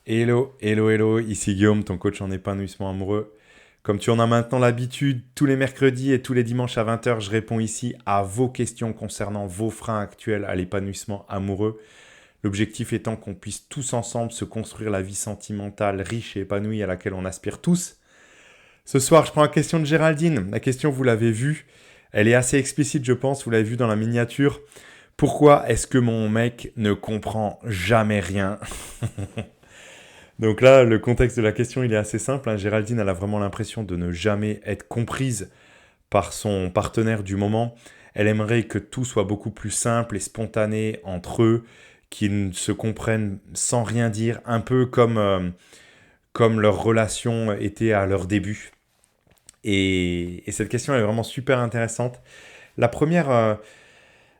Hello, hello, hello, ici Guillaume, ton coach en épanouissement amoureux. Comme tu en as maintenant l'habitude, tous les mercredis et tous les dimanches à 20 h, je réponds ici à vos questions concernant vos freins actuels à l'épanouissement amoureux. L'objectif étant qu'on puisse tous ensemble se construire la vie sentimentale riche et épanouie à laquelle on aspire tous. Ce soir, je prends la question de Géraldine. La question, vous l'avez vue, elle est assez explicite, je pense, vous l'avez vue dans la miniature. Pourquoi est-ce que mon mec ne comprend jamais rien? Donc là, le contexte de la question, il est assez simple, hein. Géraldine, elle a vraiment l'impression de ne jamais être comprise par son partenaire du moment. Elle aimerait que tout soit beaucoup plus simple et spontané entre eux, qu'ils se comprennent sans rien dire, un peu comme leur relation était à leur début. Et cette question elle est vraiment super intéressante. La première, euh,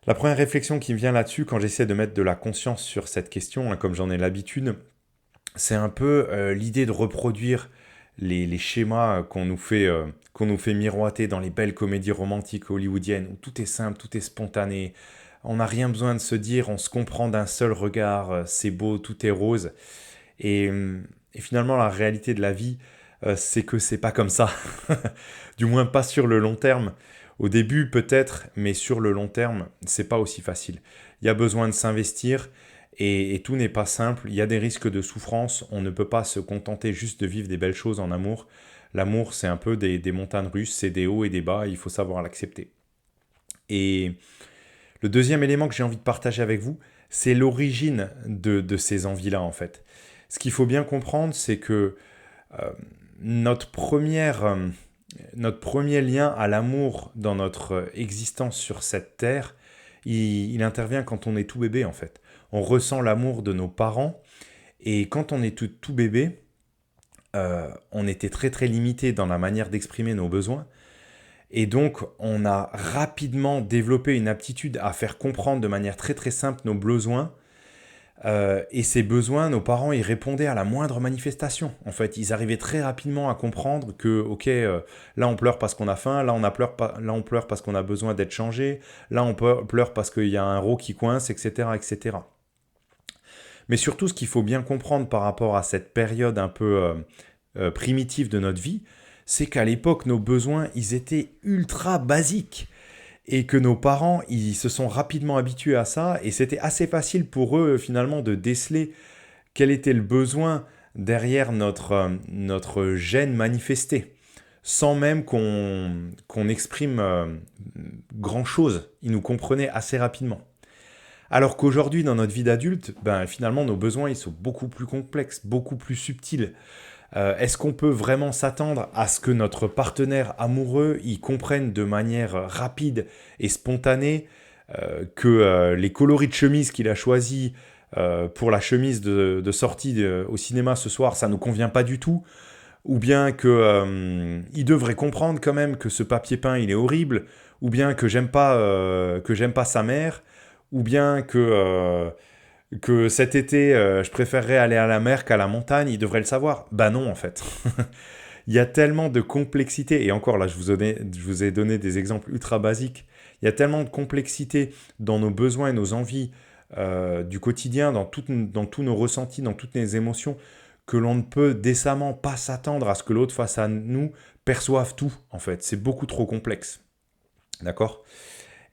la première réflexion qui me vient là-dessus, quand j'essaie de mettre de la conscience sur cette question, hein, comme j'en ai l'habitude, c'est un peu l'idée de reproduire les schémas qu'on nous fait miroiter dans les belles comédies romantiques hollywoodiennes, où tout est simple, tout est spontané, on n'a rien besoin de se dire, on se comprend d'un seul regard, c'est beau, tout est rose. Et finalement, la réalité de la vie, c'est que c'est pas comme ça. Du moins, pas sur le long terme. Au début, peut-être, mais sur le long terme, c'est pas aussi facile. Il y a besoin de s'investir et tout n'est pas simple. Il y a des risques de souffrance. On ne peut pas se contenter juste de vivre des belles choses en amour. L'amour, c'est un peu des montagnes russes, c'est des hauts et des bas. Il faut savoir l'accepter. Et le deuxième élément que j'ai envie de partager avec vous, c'est l'origine de ces envies-là, en fait. Ce qu'il faut bien comprendre, c'est que euh, notre, première, euh, notre premier lien à l'amour dans notre existence sur cette terre, il intervient quand on est tout bébé, en fait. On ressent l'amour de nos parents, et quand on est tout bébé, on était très très limité dans la manière d'exprimer nos besoins. Et donc, on a rapidement développé une aptitude à faire comprendre de manière très très simple nos besoins. Et ces besoins, nos parents y répondaient à la moindre manifestation. En fait, ils arrivaient très rapidement à comprendre que, ok, là on pleure parce qu'on a faim, là on pleure parce qu'on a besoin d'être changé, là on pleure parce qu'il y a un rot qui coince, etc., etc. Mais surtout, ce qu'il faut bien comprendre par rapport à cette période un peu primitive de notre vie, c'est qu'à l'époque, nos besoins, ils étaient ultra basiques et que nos parents, ils se sont rapidement habitués à ça, et c'était assez facile pour eux, finalement, de déceler quel était le besoin derrière notre gène manifesté, sans même qu'on exprime grand-chose. Ils nous comprenaient assez rapidement. Alors qu'aujourd'hui, dans notre vie d'adulte, ben, finalement, nos besoins, ils sont beaucoup plus complexes, beaucoup plus subtils. Est-ce qu'on peut vraiment s'attendre à ce que notre partenaire amoureux y comprenne de manière rapide et spontanée que les coloris de chemise qu'il a choisis pour la chemise de sortie au cinéma ce soir, ça ne nous convient pas du tout, ou bien que il devrait comprendre quand même que ce papier peint il est horrible, ou bien que j'aime pas sa mère, ou bien que cet été, je préférerais aller à la mer qu'à la montagne, il devrait le savoir. Bah non, en fait. Il y a tellement de complexité, et encore là, je vous ai donné des exemples ultra basiques. Il y a tellement de complexité dans nos besoins et nos envies du quotidien, dans tous nos ressentis, dans toutes les émotions, que l'on ne peut décemment pas s'attendre à ce que l'autre face à nous perçoive tout, en fait. C'est beaucoup trop complexe. D'accord.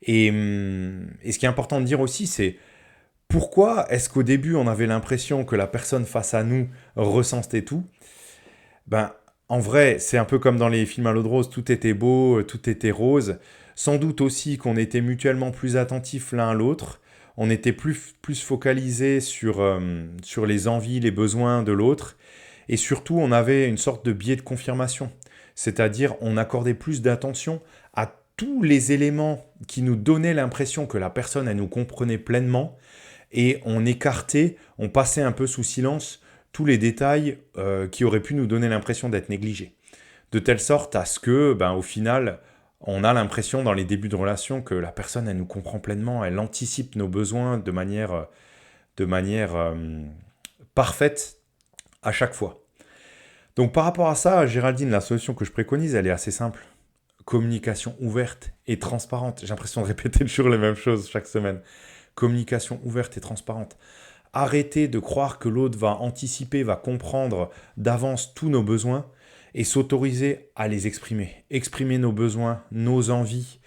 Et ce qui est important de dire aussi, c'est pourquoi est-ce qu'au début on avait l'impression que la personne face à nous ressentait tout? Ben, en vrai, c'est un peu comme dans les films à l'eau de rose, tout était beau, tout était rose. Sans doute aussi qu'on était mutuellement plus attentifs l'un à l'autre, on était plus focalisé sur les envies, les besoins de l'autre, et surtout on avait une sorte de biais de confirmation. C'est-à-dire on accordait plus d'attention à tous les éléments qui nous donnaient l'impression que la personne elle nous comprenait pleinement, et on écartait, on passait un peu sous silence tous les détails qui auraient pu nous donner l'impression d'être négligés. De telle sorte à ce que, ben, au final, on a l'impression dans les débuts de relation que la personne, elle nous comprend pleinement, elle anticipe nos besoins de manière parfaite à chaque fois. Donc par rapport à ça, Géraldine, la solution que je préconise, elle est assez simple. Communication ouverte et transparente. J'ai l'impression de répéter toujours les mêmes choses chaque semaine. Communication ouverte et transparente. Arrêter de croire que l'autre va anticiper, va comprendre d'avance tous nos besoins et s'autoriser à les exprimer. Exprimer nos besoins, nos envies.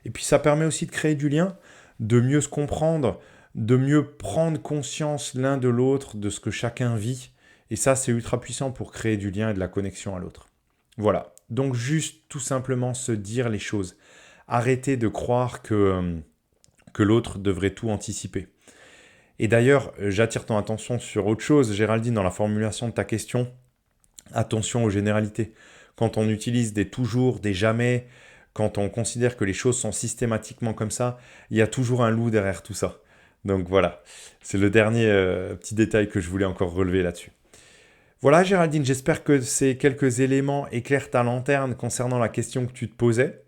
Et puis ça permet aussi de créer du lien, de mieux se comprendre, de mieux prendre conscience l'un de l'autre, de ce que chacun vit. Et ça, c'est ultra puissant pour créer du lien et de la connexion à l'autre. Voilà. Donc juste tout simplement se dire les choses. Arrêter de croire que l'autre devrait tout anticiper. Et d'ailleurs, j'attire ton attention sur autre chose, Géraldine, dans la formulation de ta question. Attention aux généralités. Quand on utilise des toujours, des jamais, quand on considère que les choses sont systématiquement comme ça, il y a toujours un loup derrière tout ça. Donc voilà, c'est le dernier petit détail que je voulais encore relever là-dessus. Voilà Géraldine, j'espère que ces quelques éléments éclairent ta lanterne concernant la question que tu te posais.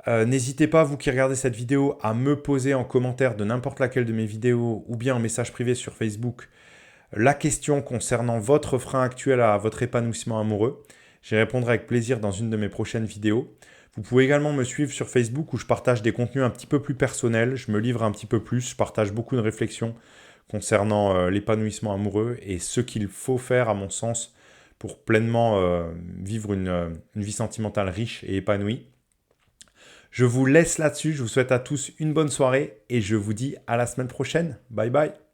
N'hésitez pas, vous qui regardez cette vidéo, à me poser en commentaire de n'importe laquelle de mes vidéos ou bien en message privé sur Facebook la question concernant votre frein actuel à votre épanouissement amoureux. J'y répondrai avec plaisir dans une de mes prochaines vidéos. Vous pouvez également me suivre sur Facebook où je partage des contenus un petit peu plus personnels, je me livre un petit peu plus, je partage beaucoup de réflexions concernant l'épanouissement amoureux et ce qu'il faut faire à mon sens pour pleinement vivre une vie sentimentale riche et épanouie. Je vous laisse là-dessus, je vous souhaite à tous une bonne soirée et je vous dis à la semaine prochaine. Bye bye.